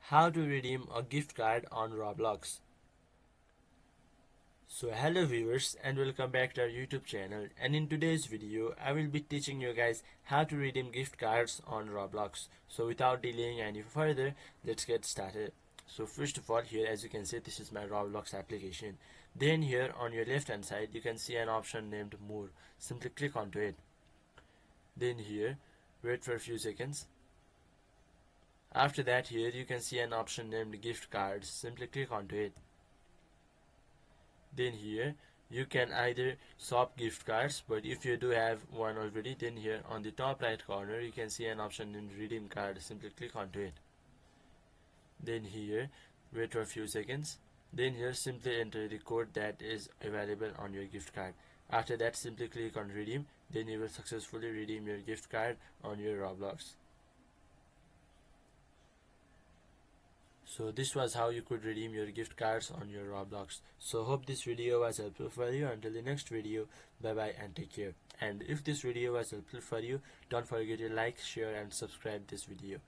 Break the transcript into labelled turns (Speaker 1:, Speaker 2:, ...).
Speaker 1: How to redeem a gift card on Roblox. So hello viewers and welcome back to our YouTube channel, and in today's video I will be teaching you guys how to redeem gift cards on Roblox. So without delaying any further, let's get started. So first of all, here as you can see, this is my Roblox application. Then here on your left hand side you can see an option named More. Simply click onto it. Then here wait for a few seconds. After that, here you can see an option named Gift Cards. Simply click onto it. Then here you can either swap gift cards, but if you do have one already, then here on the top right corner you can see an option named Redeem Card. Simply click onto it. Then here wait for a few seconds. Then here simply enter the code that is available on your gift card. After that, simply click on Redeem. Then you will successfully redeem your gift card on your Roblox. So this was how you could redeem your gift cards on your Roblox. So hope this video was helpful for you. Until the next video, bye bye and take care. And if this video was helpful for you, don't forget to like, share and subscribe this video.